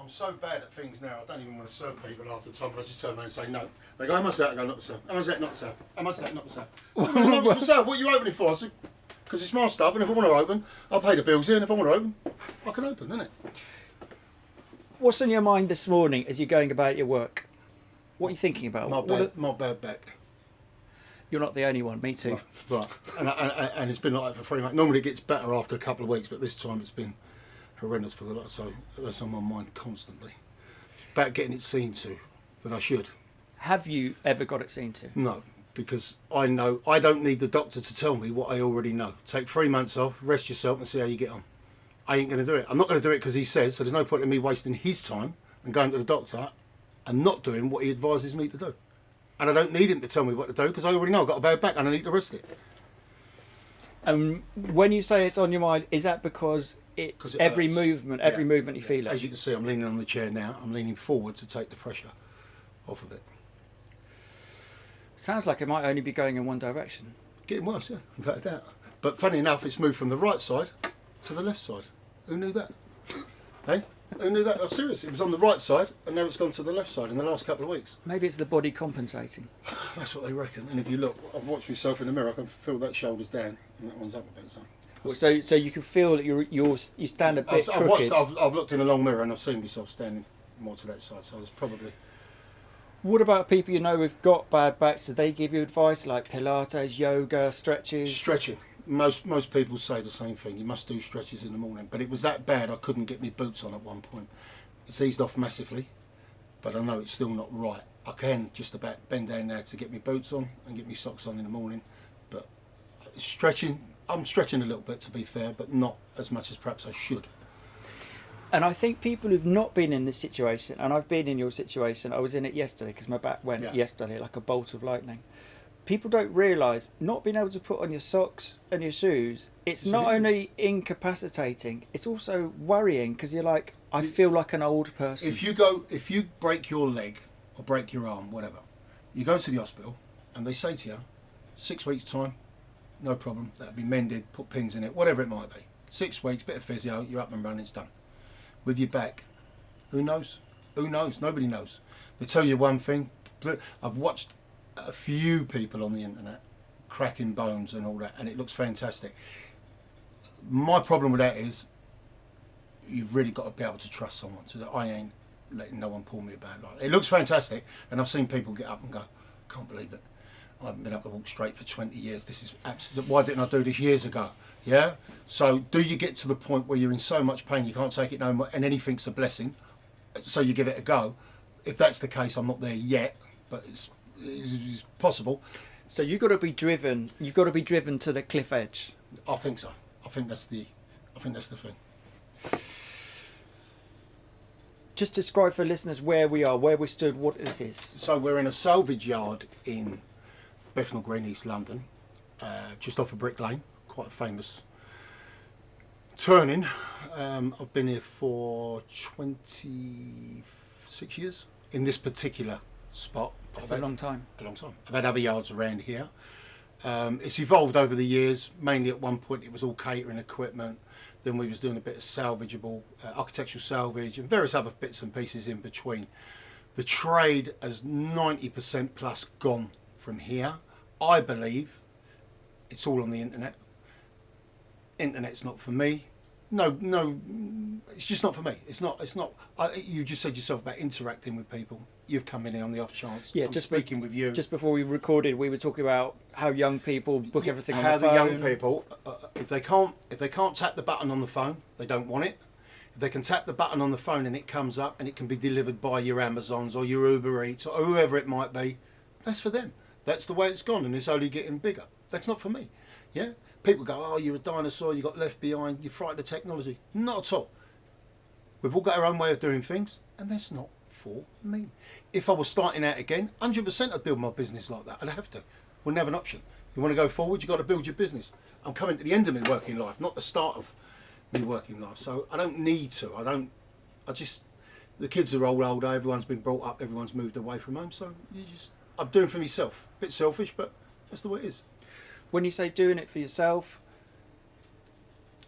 I'm so bad at things now, I don't even want to serve people half the time, but I just turn around and say no. They go, how much is that? I go, not to sell. How much is that? Not to sell. How much is that? Not to sell. No, it's for sale. What are you opening for? I said, because it's my stuff, and if I want to open, I'll pay the bills here, and if I want to open, I can open, isn't it? What's on your mind this morning as you're going about your work? What are you thinking about? My bad back. You're not the only one, me too. Right. And it's been like that for 3 months. Normally it gets better after a couple of weeks, but this time it's been horrendous for the lot. So that's on my mind constantly. It's about getting it seen to, that I should. Have you ever got it seen to? No, because I know I don't need the doctor to tell me what I already know. Take 3 months off, rest yourself and see how you get on. I ain't going to do it. I'm not going to do it because he says, so there's no point in me wasting his time and going to the doctor and not doing what he advises me to do. And I don't need him to tell me what to do because I already know I've got a bad back and I need to rest it. When you say it's on your mind, is that because it's every hurts. movement, you feel it? As you can see, I'm leaning on the chair now. I'm leaning forward to take the pressure off of it. Sounds like it might only be going in one direction. Getting worse, yeah, without a doubt. But funny enough, it's moved from the right side to the left side. Who knew that? Hey? Who knew that? Oh, seriously, it was on the right side and now it's gone to the left side in the last couple of weeks. Maybe it's the body compensating. That's what they reckon. And if you look, I've watched myself in the mirror, I can feel that shoulder's down and that one's up a bit. So you can feel that you stand a bit crooked. I've looked in a long mirror and I've seen myself standing more to that side, so there's probably... What about people you know who've got bad backs? Do they give you advice like Pilates, yoga, stretches? Stretching. Most people say the same thing. You must do stretches in the morning. But it was that bad I couldn't get my boots on at one point. It's eased off massively, but I know it's still not right. I can just about bend down now to get my boots on and get my socks on in the morning. But stretching, I'm stretching a little bit to be fair, but not as much as perhaps I should. And I think people who've not been in this situation, and I've been in your situation, I was in it yesterday because my back went yesterday like a bolt of lightning. People don't realise not being able to put on your socks and your shoes, it's not only incapacitating, it's also worrying because you're like, I feel like an old person. If you break your leg or break your arm, whatever, you go to the hospital and they say to you, 6 weeks time, no problem, that'll be mended, put pins in it, whatever it might be. 6 weeks, bit of physio, you're up and running, it's done. With your back, who knows? Who knows? Nobody knows. They tell you one thing, but I've watched a few people on the internet cracking bones and all that, and it looks fantastic. My problem with that is you've really got to be able to trust someone. So that I ain't letting no one pull me about like that. It looks fantastic, and I've seen people get up and go, can't believe it. I haven't been able to walk straight for 20 years. This is absolute. Why didn't I do this years ago? Yeah. So do you get to the point where you're in so much pain you can't take it no more, and anything's a blessing, so you give it a go? If that's the case, I'm not there yet, but it's possible. So you've got to be driven. You've got to be driven to the cliff edge. I think so. I think that's the thing. Just describe for listeners where we are, where we stood, what this is. So we're in a salvage yard in Bethnal Green, East London, just off of Brick Lane, quite a famous turning. I've been here for 26 years in this particular spot. That's a long time. A long time. I've had other yards around here. It's evolved over the years. Mainly at one point it was all catering equipment. Then we was doing a bit of salvageable, architectural salvage and various other bits and pieces in between. The trade has 90% plus gone from here. I believe it's all on the internet. Internet's not for me. No, it's just not for me. It's not. You just said yourself about interacting with people. You've come in here on the off chance. Yeah, I'm just speaking with you. Just before we recorded, we were talking about how young people book everything on how the phone. How the young people, if they can't tap the button on the phone, they don't want it. If they can tap the button on the phone and it comes up and it can be delivered by your Amazons or your Uber Eats or whoever it might be, that's for them. That's the way it's gone, and it's only getting bigger. That's not for me. Yeah. People go, oh, you're a dinosaur, you got left behind, you're frightened of technology. Not at all. We've all got our own way of doing things, and that's not for me. If I was starting out again, 100% I'd build my business like that. I'd have to. Wouldn't have an option. You want to go forward, you've got to build your business. I'm coming to the end of my working life, not the start of my working life. So I don't need to. The kids are all older, everyone's been brought up, everyone's moved away from home. So I'm doing for myself. A bit selfish, but that's the way it is. When you say doing it for yourself,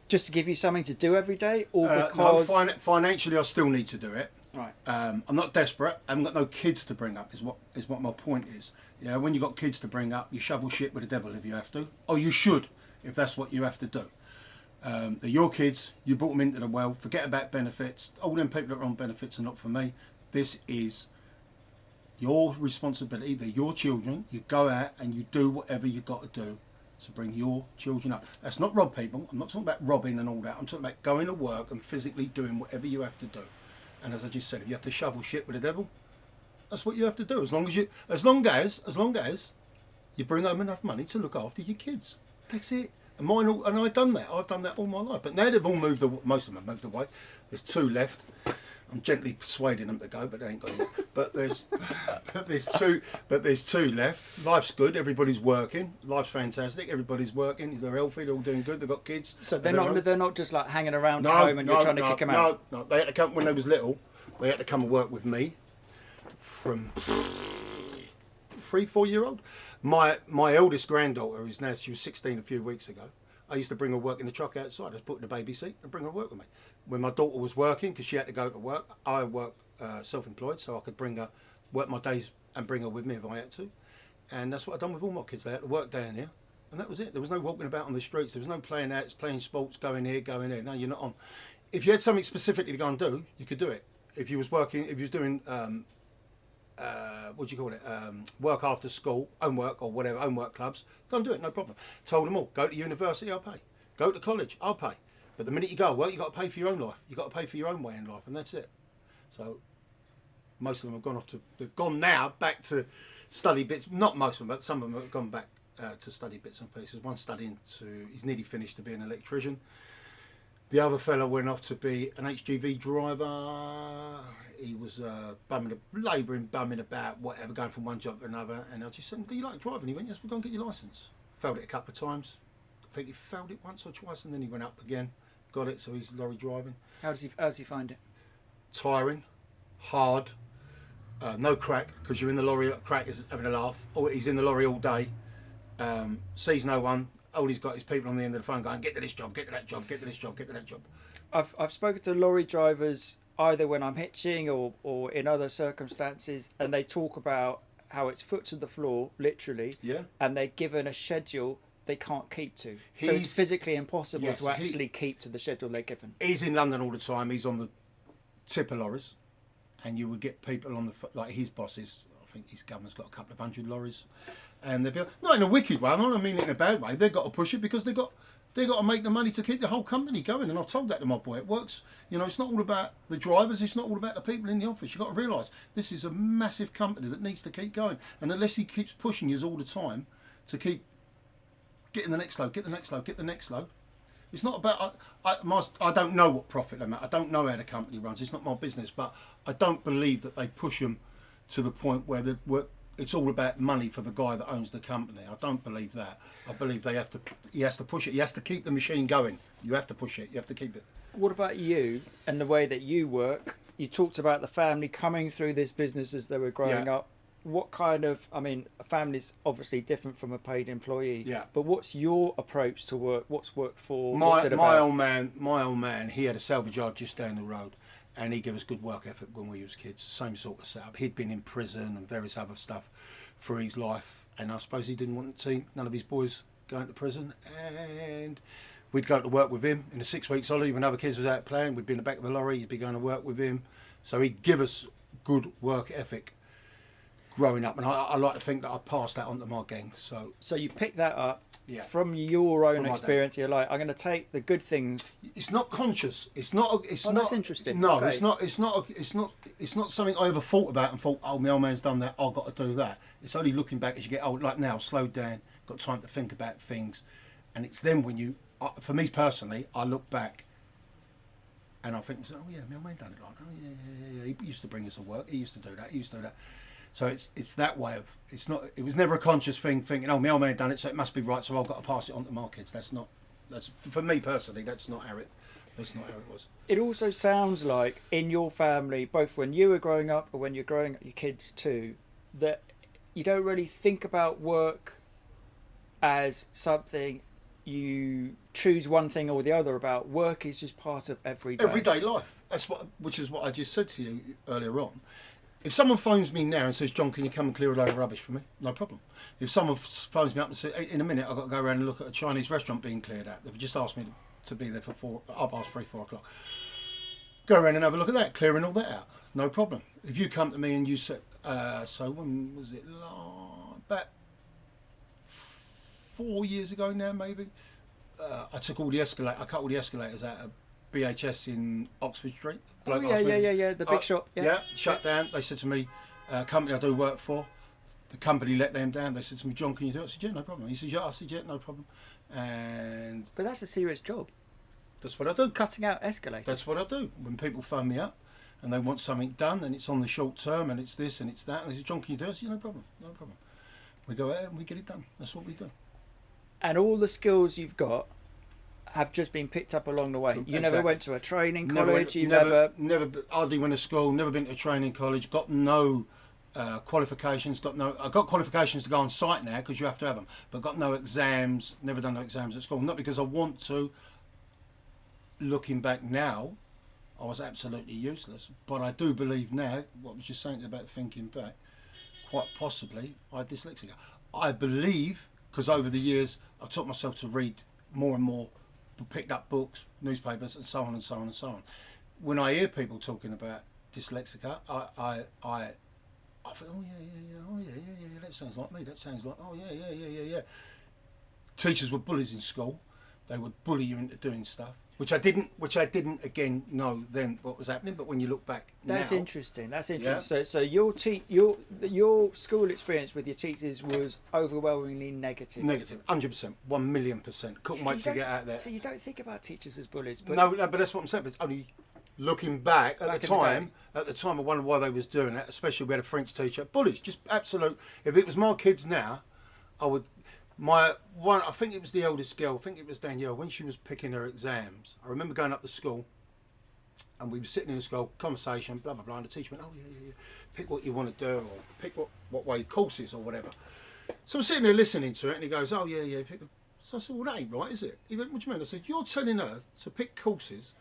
just to give you something to do every day, or because no, financially I still need to do it. Right. I'm not desperate. I haven't got no kids to bring up. Is what my point is. Yeah, when you got kids to bring up, you shovel shit with the devil if you have to, or you should if that's what you have to do. They're your kids. You brought them into the world. Forget about benefits. All them people that are on benefits are not for me. This is your responsibility. They're your children. You go out and you do whatever you got to do to bring your children up. That's not rob people. I'm not talking about robbing and all that. I'm talking about going to work and physically doing whatever you have to do. And as I just said, if you have to shovel shit with the devil, that's what you have to do. As long as you bring home enough money to look after your kids. That's it. And I've done that. I've done that all my life. But now they've all moved. Most of them have moved away. There's 2 left. I'm gently persuading them to go, but they ain't got. But there's 2 left. Life's good. Everybody's working. Life's fantastic. Everybody's working. They're healthy. They're all doing good. They've got kids. So they're not just like hanging around at home and you're trying to kick them out. No. They had to come when they was little. They had to come and work with me. From 3-4 year old. My eldest granddaughter she was 16 a few weeks ago. I used to bring her work in the truck outside. I'd put in the baby seat and bring her work with me. When my daughter was working, because she had to go to work, I work self-employed, so I could work my days and bring her with me if I had to. And that's what I've done with all my kids. They had to work down here, and that was it. There was no walking about on the streets. There was no playing outs, playing sports, going here, going there. No, you're not on. If you had something specifically to go and do, you could do it. If you was doing what do you call it? Work after school, homework or whatever, homework clubs. Go and do it, no problem. Told them all, go to university, I'll pay. Go to college, I'll pay. But the minute you go, you got to pay for your own life. You got to pay for your own way in life, and that's it. So most of them have they've gone now back to study bits. Not most of them, but some of them have gone back to study bits and pieces. One he's nearly finished to be an electrician. The other fella went off to be an HGV driver. He was labouring, bumming about, whatever, going from one job to another. And I just said, do you like driving? He went, yes, we'll go and get your licence. Failed it a couple of times. I think he failed it once or twice, and then he went up again. Got it, so he's lorry driving. How does he find it? Tiring, hard, no crack, because you're in the lorry, crack is having a laugh. Or he's in the lorry all day, sees no one. All he's got is people on the end of the phone going, get to this job, get to that job, get to this job, get to that job. I've spoken to lorry drivers either when I'm hitching or in other circumstances, and they talk about how it's foot to the floor, literally, and they're given a schedule they can't keep to. So it's physically impossible to actually keep to the schedule they're given. He's in London all the time. He's on the tipper lorries, and you would get people on like his bosses. I think his governor's got a couple of 100 lorries. And they'll be not in a wicked way. I don't mean it in a bad way. They've got to push it because they've got to make the money to keep the whole company going. And I've told that to my boy. It works. It's not all about the drivers. It's not all about the people in the office. You've got to realise this is a massive company that needs to keep going. And unless he keeps pushing you all the time to keep getting the next load, get the next load, get the next load. It's not about. I don't know what profit they make. I don't know how the company runs. It's not my business. But I don't believe that they push them to the point where it's all about money for the guy that owns the company. I don't believe that. I believe he has to push it. He has to keep the machine going. You have to push it. You have to keep it. What about you and the way that you work? You talked about the family coming through this business as they were growing up. What kind of, a family's obviously different from a paid employee. Yeah. But what's your approach to work? What's work for? My old man, he had a salvage yard just down the road. And he gave us good work ethic when we was kids. Same sort of setup. He'd been in prison and various other stuff for his life. And I suppose he didn't want the team, none of his boys going to prison. And we'd go to work with him in the 6 weeks holiday when other kids was out playing. We'd be in the back of the lorry. He'd be going to work with him. So he'd give us good work ethic growing up. And I like to think that I passed that on to my gang. So you picked that up from your own experience. You're like, I'm going to take the good things. It's not conscious. It's not. That's interesting. No, okay. It's not something I ever thought about and thought, oh, my old man's done that. I've got to do that. It's only looking back as you get old. Like now, slowed down, got time to think about things, and it's then when for me personally, I look back. And I think, oh yeah, my old man done it like, oh yeah. He used to bring us to work. He used to do that. He used to do that. So it's that way of, it's not, it was never a conscious thing thinking, oh, my old man done it, so it must be right, so I've got to pass it on to my kids. That's for me personally, that's not how it was. It also sounds like in your family, both when you were growing up or when you're growing up your kids too, that you don't really think about work as something you choose one thing or the other about work is just part of everyday life. Which is what I just said to you earlier on. If someone phones me now and says, John, can you come and clear a load of rubbish for me? No problem. If someone phones me up and says, hey, in a minute I've got to go around and look at a Chinese restaurant being cleared out, they've just asked me to be there for 4 o'clock. Go around and have a look at that, clearing all that out. No problem. If you come to me and you said, so when was it? About 4 years ago now, maybe. I took all the escalators. I cut all the escalators out of BHS in Oxford Street. Oh yeah, the big shop. Yeah, shut down. They said to me, company I do work for, the company let them down. They said to me, John, can you do it? I said, yeah, no problem. He said, yeah. I said, yeah, no problem. But that's a serious job. That's what I do. Cutting out escalators. That's what I do. When people phone me up and they want something done and it's on the short term and it's this and it's that, and they say, John, can you do it? I said, yeah, no problem. We go out and we get it done. That's what we do. And all the skills you've got have just been picked up along the way. You never went to a training college. Never hardly went to school. Never been to a training college. Got no qualifications. I got qualifications to go on site now because you have to have them. But got no exams. Never done no exams at school. Not because I want to. Looking back now, I was absolutely useless. But I do believe now, what I was just saying about thinking back, quite possibly I had dyslexia. I believe, because over the years I taught myself to read more and more, picked up books, newspapers, and so on and so on and so on. When I hear people talking about dyslexica, I think, oh yeah, that sounds like me. That sounds like, oh yeah. Teachers were bullies in school. They would bully you into doing stuff, which I didn't again know then what was happening. But when you look back, that's now, interesting. Yeah. So your school experience with your teachers was overwhelmingly negative. Negative, 100%, 1,000,000%. Couldn't wait to get out there. So you don't think about teachers as bullies, but no, but that's what I'm saying. But it's only looking back at the time. At the time, I wondered why they was doing that. Especially we had a French teacher, bullies, just absolute. If it was my kids now, I would. I think it was the eldest girl, I think it was Danielle, when she was picking her exams, I remember going up to school and we were sitting in the school, conversation, blah, blah, blah, and the teacher went, oh, yeah, pick what you want to do, or pick what way courses or whatever. So I'm sitting there listening to it and he goes, oh, yeah, pick them. So I said, well, that ain't right, is it? He went, what do you mean? I said, you're telling her to pick courses.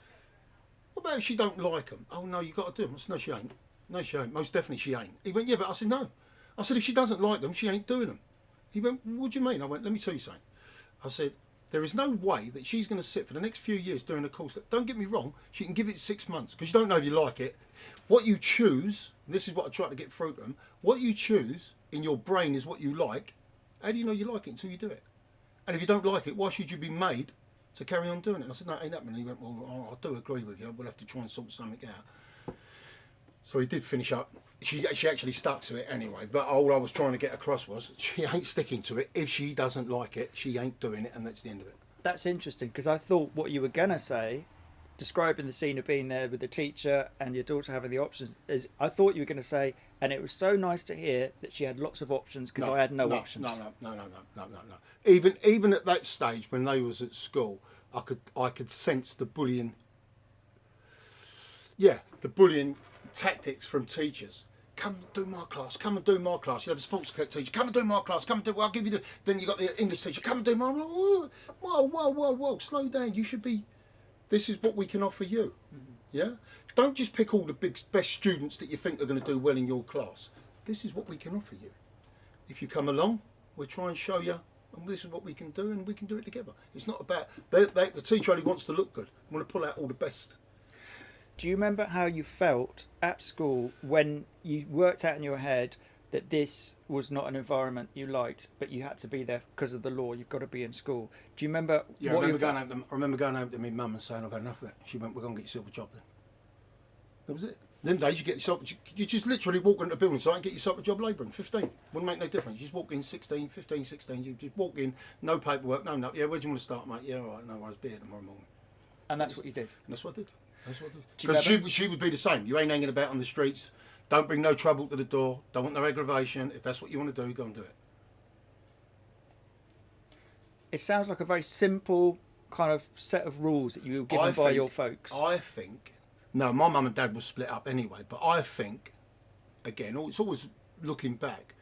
What about if she don't like them? Oh, no, you got to do them. I said, no, she ain't. No, she ain't. Most definitely she ain't. He went, yeah, but I said, no. I said, if she doesn't like them, she ain't doing them. He went, what do you mean? I went, let me tell you something. I said, there is no way that she's going to sit for the next few years doing a course that, don't get me wrong, she can give it 6 months because you don't know if you like it. What you choose, and this is what I try to get through to them, what you choose in your brain is what you like. How do you know you like it until you do it? And if you don't like it, why should you be made to carry on doing it? And I said, no, it ain't happening. He went, well, I do agree with you. We'll have to try and sort something out. So he did finish up. She actually stuck to it anyway, but all I was trying to get across was she ain't sticking to it. If she doesn't like it, she ain't doing it, and that's the end of it. That's interesting, because I thought what you were going to say, describing the scene of being there with the teacher and your daughter having the options, is I thought you were going to say, and it was so nice to hear that she had lots of options because I had no options. No. Even at that stage when they was at school, I could sense the bullying. Yeah, the bullying tactics from teachers. Come do my class. Come and do my class. You have a sports teacher. Come and do my class. Come and do. Well, I'll give you the. Then you got the English teacher. Come and do my. Whoa! Slow down. You should be. This is what we can offer you. Mm-hmm. Yeah. Don't just pick all the best students that you think are going to do well in your class. This is what we can offer you. If you come along, we'll try and show you. And this is what we can do, and we can do it together. It's not about the teacher only wants to look good. I want to pull out all the best. Do you remember how you felt at school when you worked out in your head that this was not an environment you liked, but you had to be there because of the law? You've got to be in school. Do you remember? Yeah, I remember going home to my mum and saying, "I've had enough of it." She went, "We're going to get yourself a job then." That was it. Them days you get yourself, you just literally walk into a building site and get yourself a job labouring. 15 wouldn't make no difference. You just walk in 16, 15, 16. You just walk in, no paperwork, no. Yeah, where do you want to start, mate? Yeah, all right, no worries. Be here tomorrow morning. And that's what you did. And that's what I did. Because she would be the same. You ain't hanging about on the streets. Don't bring no trouble to the door. Don't want no aggravation. If that's what you want to do, go and do it. It sounds like a very simple kind of set of rules that you were given by your folks. I think. No, my mum and dad were split up anyway. But I think, again, it's always looking back.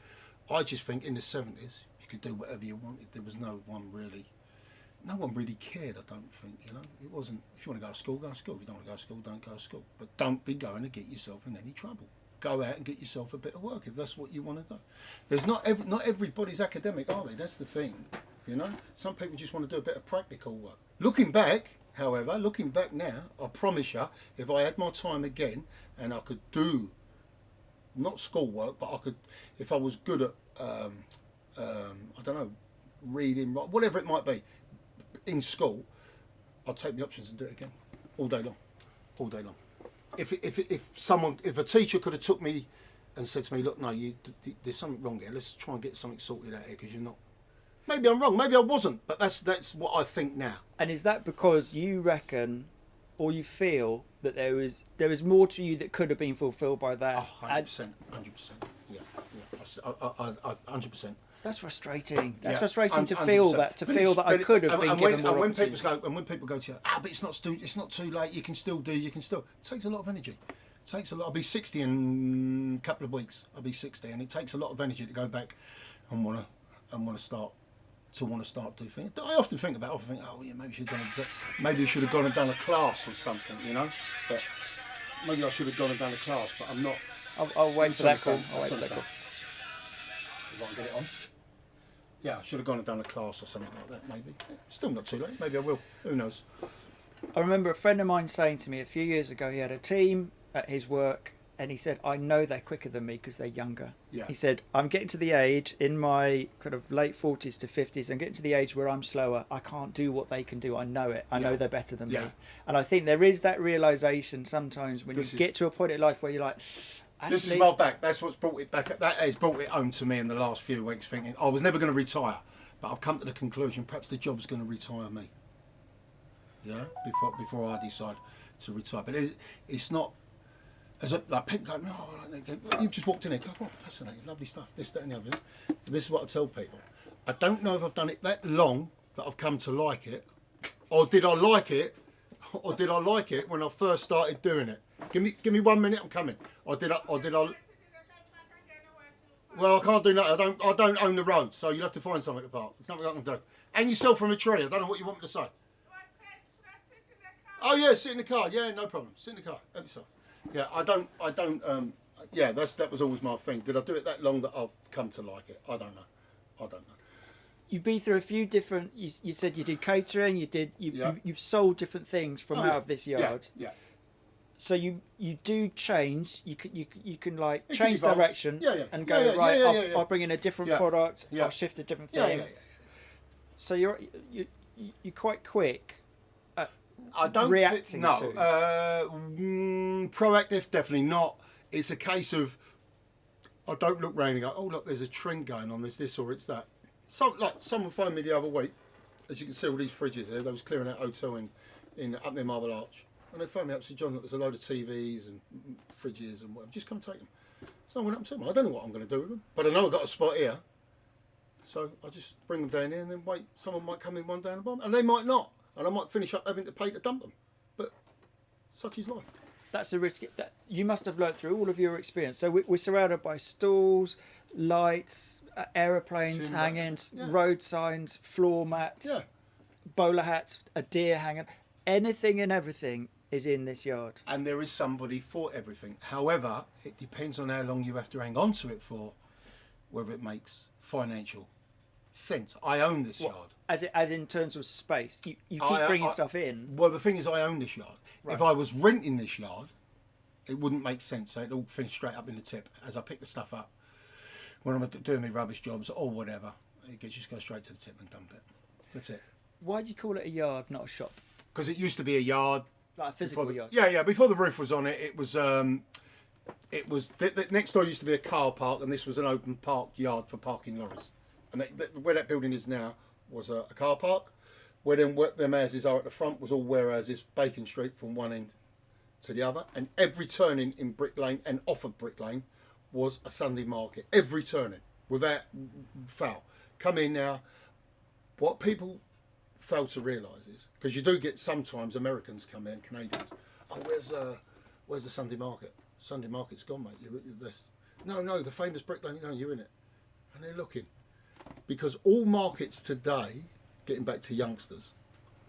I just think in the 70s you could do whatever you wanted. There was no one really no one really cared, I don't think, you know. It wasn't, if you want to go to school, go to school. If you don't want to go to school, don't go to school. But don't be going to get yourself in any trouble. Go out and get yourself a bit of work if that's what you want to do. There's not everybody's academic, are they? That's the thing, you know. Some people just want to do a bit of practical work. Looking back, however, looking back now, I promise you, if I had my time again and I could do, not schoolwork, but I could, if I was good at, I don't know, reading, whatever it might be, in school, I'd take the options and do it again, all day long, all day long. If a teacher could have took me and said to me, look, no, there's something wrong here. Let's try and get something sorted out here because you're not. Maybe I'm wrong. Maybe I wasn't. But that's what I think now. And is that because you reckon, or you feel that there was more to you that could have been fulfilled by that? Oh, 100%, 100%. Yeah. 100%. That's frustrating. That's Yeah, frustrating to 100%. feel that. To feel that I could have been given more when opportunity. people go to you, but it's not too late. You can still do. You can still. It takes a lot of energy. It takes a lot. I'll be 60 in a couple of weeks. I'll be 60, and it takes a lot of energy to go back and want to start doing things. I often think about. Oh yeah, maybe maybe I should have gone and done a class or something, you know. But maybe I should have gone and done a class, but I'm not. I'll wait for that call. I'll wait for that call. If I can get it on. Yeah, I should have gone and done a class or something like that, maybe. Still not too late. Maybe I will. Who knows? I remember a friend of mine saying to me a few years ago, he had a team at his work, and he said, I know they're quicker than me because they're younger. Yeah. He said, I'm getting to the age, in my kind of late 40s to 50s, I'm getting to the age where I'm slower. I can't do what they can do. I know it. I know they're better than me. And I think there is that realisation sometimes when you get to a point in life where you're like, actually, this is my back. That's what's brought it back. That has brought it home to me in the last few weeks. Thinking I was never going to retire, but I've come to the conclusion perhaps the job's going to retire me. Yeah, before I decide to retire. But it's not as a, like people go, no, you've just walked in here. Go, oh, fascinating, lovely stuff. This, that, and the other. But this is what I tell people. I don't know if I've done it that long that I've come to like it, or did I like it when I first started doing it. Give me 1 minute. I'm coming. Or did I? Well, I can't do that. I don't own the road, so you'll have to find somewhere to park. There's nothing I can do. And you sell from a tree. I don't know what you want me to say. Oh yeah, sit in the car. Yeah, no problem. Sit in the car. Help yourself. Yeah, I don't. Yeah, that was always my thing. Did I do it that long that I've come to like it? I don't know. You've been through a few different. You said you did catering. You've sold different things from out of this yard. Yeah. So you do change. You can like change direction and go I'll bring in a different product. I'll shift a different thing. Yeah. So you're quite quick at reacting to. Proactive, definitely not. It's a case of I don't look round and go, oh look, there's a trend going on. There's this or it's that. Someone phoned me the other week. As you can see, all these fridges here. They was clearing out hotel in up near Marble Arch. And they phoned me up and said, John, look, there's a load of TVs and fridges and whatever. Just come take them. So I went up to them. I don't know what I'm going to do with them. But I know I've got a spot here. So I just bring them down here and then wait. Someone might come in one day and buy them. And they might not. And I might finish up having to pay to dump them. But such is life. That's a risk that you must have learnt through all of your experience. So we're surrounded by stalls, lights, aeroplanes hanging, road signs, floor mats, bowler hats, a deer hanging. Anything and everything is in this yard. And there is somebody for everything. However, it depends on how long you have to hang on to it for, whether it makes financial sense. I own this yard. As in terms of space, you keep bringing stuff in. Well, the thing is, I own this yard. Right. If I was renting this yard, it wouldn't make sense. So it'd all finish straight up in the tip as I pick the stuff up. When I'm doing my rubbish jobs or whatever, it just goes straight to the tip and dump it. That's it. Why do you call it a yard, not a shop? Because it used to be a yard. Like a physical yard? Yeah. Before the roof was on it, it was next door used to be a car park, and this was an open park yard for parking lorries. And where that building is now was a car park. Where them houses are at the front was all warehouses, Bacon Street from one end to the other. And every turning in Brick Lane and off of Brick Lane was a Sunday market. Every turning, without fail. Come in now. What people fail to realise is, because you do get sometimes Americans come in, Canadians. Oh, where's the Sunday market? Sunday market's gone, mate. No, the famous Brick Lane. No, you're in it, and they're looking, because all markets today getting back to youngsters,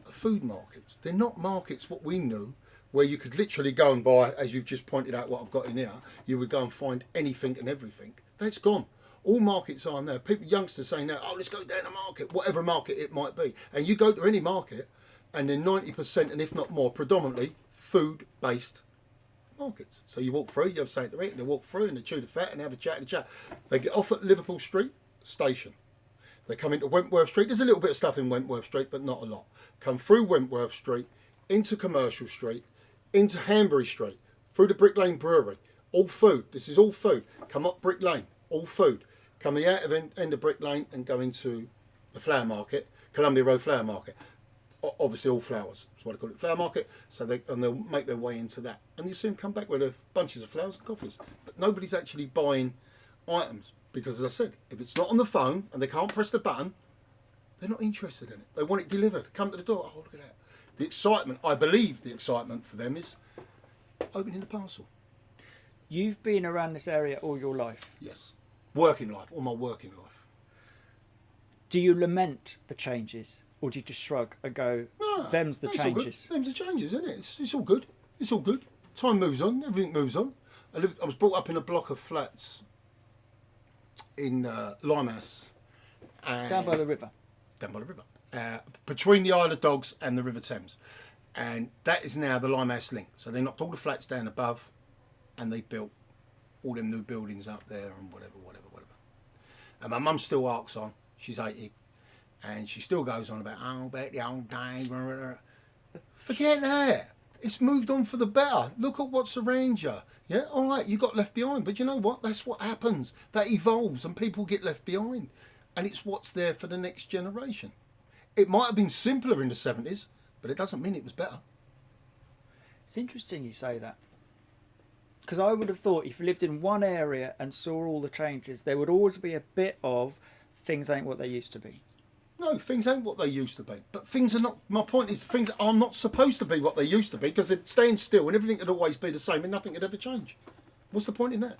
food markets. They're not markets what we knew, where you could literally go and buy, as you've just pointed out what I've got in here, you would go and find anything and everything. That's gone. All markets are now. People, youngsters saying now, oh, let's go down the market, whatever market it might be. And you go to any market, and then 90%, and if not more, predominantly food-based markets. So you walk through, you have something to eat, and they walk through, and they chew the fat, and they have a chat and chat. They get off at Liverpool Street Station. They come into Wentworth Street. There's a little bit of stuff in Wentworth Street, but not a lot. Come through Wentworth Street, into Commercial Street, into Hanbury Street, through the Brick Lane Brewery. All food. This is all food. Come up Brick Lane. All food. Coming out of end of Brick Lane and go into the flower market, Columbia Road Flower Market. Obviously all flowers. That's why they call it flower market. So they'll make their way into that. And you see them come back with bunches of flowers and coffees. But nobody's actually buying items. Because as I said, if it's not on the phone and they can't press the button, they're not interested in it. They want it delivered. Come to the door. Oh, look at that. The excitement, I believe the excitement for them is opening the parcel. You've been around this area all your life. Yes. Working life, all my working life. Do you lament the changes, or do you just shrug and go, them's the changes? Them's the changes, isn't it? It's all good. It's all good. Time moves on. Everything moves on. I was brought up in a block of flats in Limehouse. Down by the river. Down by the river. Between the Isle of Dogs and the River Thames. And that is now the Limehouse link. So they knocked all the flats down above and they built all them new buildings up there and whatever. And my mum still arcs on. She's 80. And she still goes on about the old days. Forget that. It's moved on for the better. Look at what's around you. Yeah, all right, you got left behind. But you know what? That's what happens. That evolves and people get left behind. And it's what's there for the next generation. It might have been simpler in the 70s, but it doesn't mean it was better. It's interesting you say that. Because I would have thought if you lived in one area and saw all the changes, there would always be a bit of things ain't what they used to be. No, things ain't what they used to be. But things are not, my point is, things are not supposed to be what they used to be because they'd stand still and everything would always be the same and nothing could ever change. What's the point in that?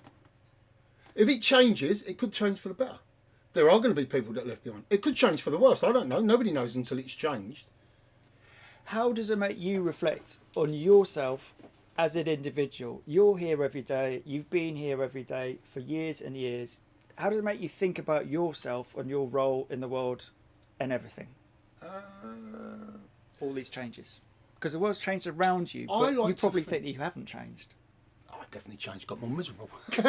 If it changes, it could change for the better. There are going to be people that are left behind. It could change for the worse. I don't know. Nobody knows until it's changed. How does it make you reflect on yourself as an individual? You're here every day. You've been here every day for years and years. How does it make you think about yourself and your role in the world and everything? All these changes. Because the world's changed around you, but you probably think that you haven't changed. Oh, I've definitely changed. Got more miserable. I've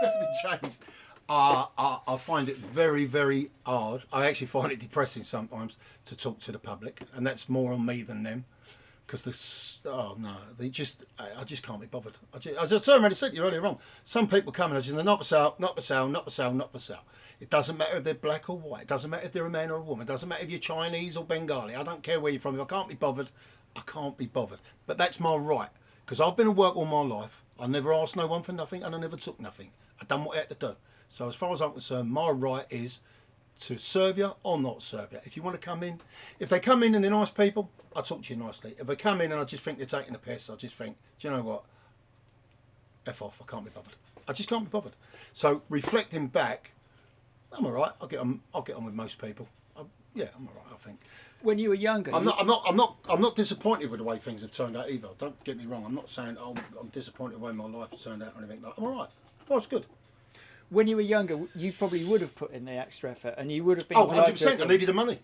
definitely changed. I find it very, very hard. I actually find it depressing sometimes to talk to the public, and that's more on me than them. Because I just can't be bothered. I just turned around and said to you earlier on, some people come and I just say, not for sale, not for sale, not for sale, not for sale. It doesn't matter if they're black or white. It doesn't matter if they're a man or a woman. It doesn't matter if you're Chinese or Bengali. I don't care where you're from. If I can't be bothered, I can't be bothered. But that's my right. Because I've been at work all my life. I never asked no one for nothing and I never took nothing. I done what I had to do. So as far as I'm concerned, my right is to serve you or not serve you. If you want to come in, if they come in and they're nice people, I'll talk to you nicely. If they come in and I just think they're taking a piss, I just think, do you know what? F off, I can't be bothered. I just can't be bothered. So reflecting back, I'm all right. I'll get on with most people. I'm all right, I think. When you were younger, I'm not disappointed with the way things have turned out either. Don't get me wrong. I'm not saying I'm disappointed with the way my life has turned out or anything like that. I'm all right. Well, it's good. When you were younger, you probably would have put in the extra effort and you would have been... Oh, 100%. I needed the money.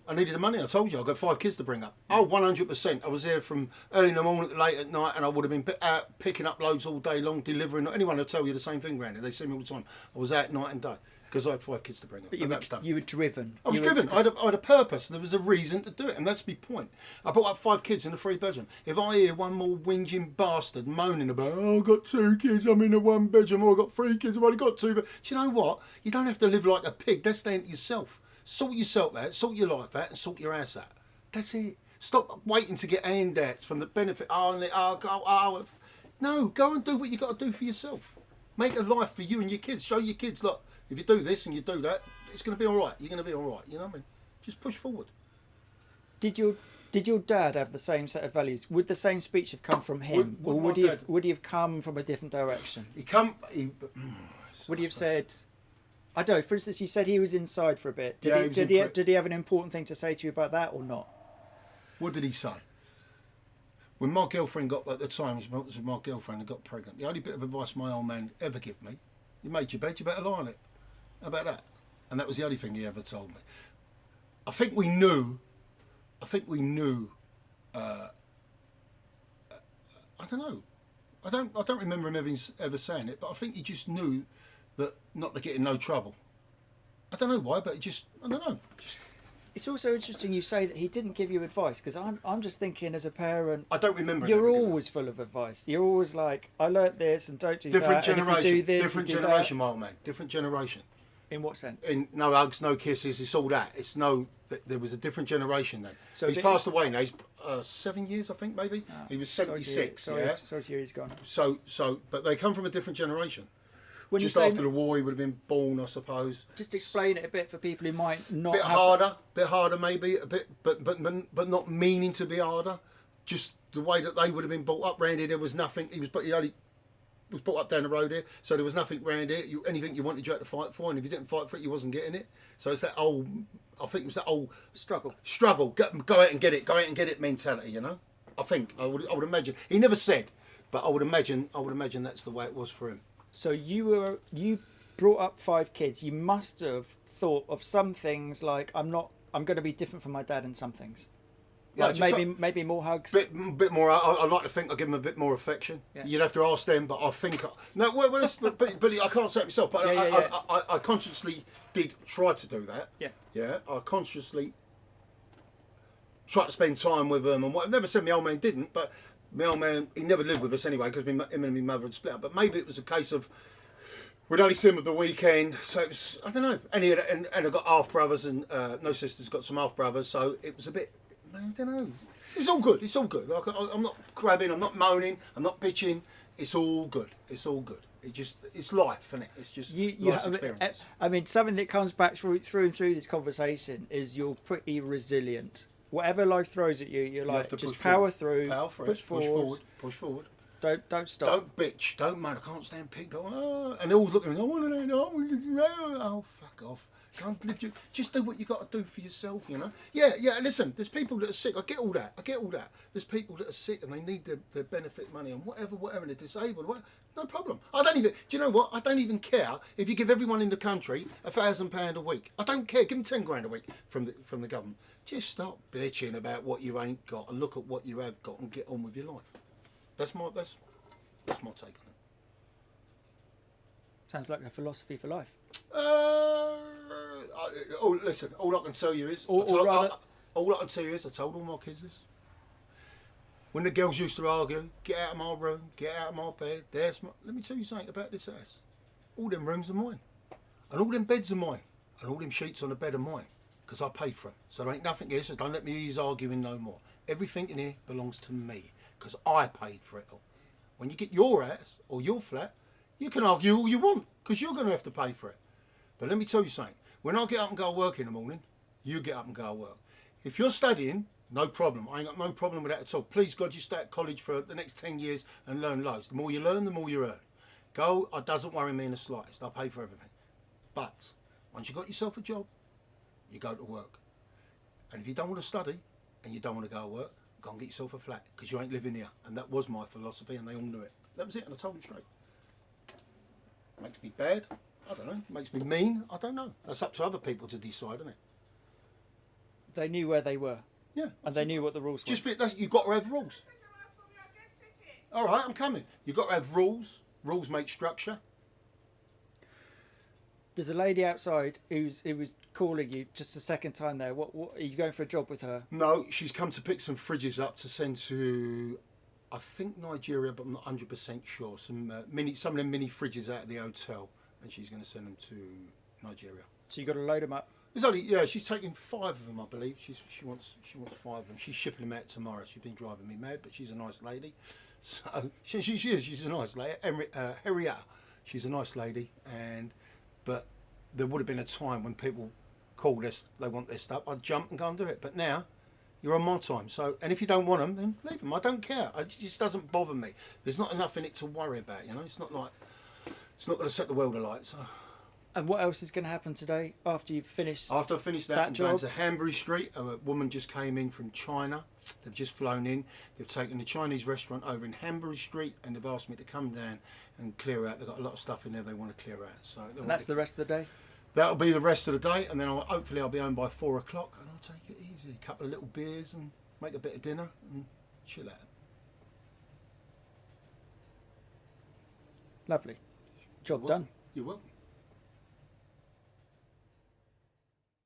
I told you, I've got 5 kids to bring up. Oh, 100%. I was there from early in the morning to late at night and I would have been out picking up loads all day long, delivering. Anyone will tell you the same thing around here. They see me all the time. I was out night and day because I had 5 kids to bring up. But you were driven. I was driven. I had a purpose. There was a reason to do it, and that's my point. I brought up 5 kids in a 3-bedroom. If I hear one more whinging bastard moaning about, oh, I've got 2 kids, I'm in a 1-bedroom, or I've got 3 kids, I've only got 2, but do you know what? You don't have to live like a pig. That's down to yourself. Sort yourself out, sort your life out, and sort your ass out. That's it. Stop waiting to get handouts from the benefit. No, go and do what you got to do for yourself. Make a life for you and your kids. Show your kids, look, if you do this and you do that, it's going to be all right. You're going to be all right. You know what I mean? Just push forward. Did your dad have the same set of values? Would the same speech have come from him, or would he have come from a different direction? Would he have said, I don't know. For instance, you said he was inside for a bit. Did he have an important thing to say to you about that or not? What did he say? When my girlfriend got, at the time, it was my girlfriend who got pregnant, the only bit of advice my old man ever gave me, you made your bed, you better lie on it. How about that? And that was the only thing he ever told me. I think we knew, I don't know. I don't remember him ever saying it, but I think he just knew that not to get in no trouble. I don't know why, but I don't know. It's also interesting you say that he didn't give you advice, because I'm just thinking as a parent, I don't remember. You're always full of advice. You're always like, I learnt this and don't do different that. Generation, and if you do this, different you do generation, that. my old man. Different generation. In what sense? In no hugs, no kisses. It's all that. It's no. There was a different generation then. So he's passed away now. He's 7 years, I think, maybe. Oh, he was 76. Sorry to hear he's gone. So, but they come from a different generation. When Just you say, after the war, he would have been born, I suppose. Just explain it a bit for people who might not. Bit harder, maybe a bit, but not meaning to be harder. Just the way that they would have been brought up round here. There was nothing. He only was brought up down the road here, so there was nothing round here. Anything you wanted, you had to fight for, and if you didn't fight for it, you wasn't getting it. So it's that old. I think it was that old struggle. Go out and get it. Go out and get it mentality. You know. I think I would imagine. He never said, but I would imagine that's the way it was for him. So you brought up 5 kids. You must have thought of some things like I'm going to be different from my dad in some things. Like maybe more hugs. Bit more. I like to think I give them a bit more affection. Yeah. You'd have to ask them, but I think no. Well, but I can't say it myself. But I consciously did try to do that. Yeah. Yeah. I consciously tried to spend time with them, and what I've never said my old man didn't, but. My old man, he never lived with us anyway because him and my mother had split up. But maybe it was a case of we'd only see him at the weekend, so it was I don't know. And I got half brothers and no sisters, got some half brothers, so it was a bit. I don't know. It was all good. It's all good. Like, I'm not grabbing. I'm not moaning. I'm not bitching. It's all good. It's all good. It's life, isn't it? It's just life's experiences. I mean, something that comes back through and through this conversation is you're pretty resilient. Whatever life throws at you, you're like, just power through, push forward. Don't stop. Don't bitch. Don't moan. I can't stand people. Oh, and they're all looking at me. I want to know. Oh, fuck off. Can't lift you. Just do what you got to do for yourself, you know. Yeah. Listen, there's people that are sick. I get all that. There's people that are sick and they need their benefit money and whatever. And they're disabled. No problem. I don't even. Do you know what? I don't even care if you give everyone in the country £1,000 a week. I don't care. Give them 10 grand a week from the government. Just stop bitching about what you ain't got and look at what you have got and get on with your life. That's my take on it. Sounds like a philosophy for life. Listen. All I can tell you is, I told all my kids this. When the girls used to argue, get out of my room, get out of my bed. Let me tell you something about this house. All them rooms are mine, and all them beds are mine, and all them sheets on the bed are mine, because I paid for them. So there ain't nothing here. So don't let me hear you arguing no more. Everything in here belongs to me, because I paid for it all. When you get your house or your flat, you can argue all you want, because you're going to have to pay for it. But let me tell you something. When I get up and go to work in the morning, you get up and go to work. If you're studying, no problem. I ain't got no problem with that at all. Please God, you stay at college for the next 10 years and learn loads. The more you learn, the more you earn. Go, it doesn't worry me in the slightest. I pay for everything. But once you've got yourself a job, you go to work. And if you don't want to study and you don't want to go to work, go and get yourself a flat, because you ain't living here. And that was my philosophy, and they all knew it. That was it, and I told them straight. Makes me bad? I don't know. Makes me mean? I don't know. That's up to other people to decide, isn't it? They knew where they were. Yeah. And they knew what the rules were. You've got to have rules. All right, I'm coming. You've got to have rules. Rules make structure. There's a lady outside who was calling you just a second time there. What are you going for a job with her? No, she's come to pick some fridges up to send to, I think, Nigeria, but I'm not 100% sure. Some of them mini fridges out of the hotel, and she's going to send them to Nigeria. So you got to load them up. She's taking 5 of them, I believe. She wants 5 of them. She's shipping them out tomorrow. She's been driving me mad, but she's a nice lady. So she is. She's a nice lady. Henrietta. She's a nice lady, but there would have been a time when people call this, they want their stuff, I'd jump and go and do it. But now you're on my time. So, and if you don't want them, then leave them. I don't care. It just doesn't bother me. There's not enough in it to worry about. You know, it's not going to set the world alight. So And what else is going to happen today after you've finished? After I finish that, that I'm going job? to Hanbury Street. A woman just came in from China. They've just flown in. They've taken the Chinese restaurant over in Hanbury Street, and they've asked me to come down and clear out. They've got a lot of stuff in there they want to clear out. So And that's the rest of the day? That'll be the rest of the day, and then hopefully I'll be home by 4 o'clock, and I'll take it easy. A couple of little beers and make a bit of dinner and chill out. Lovely. Job done. You're welcome.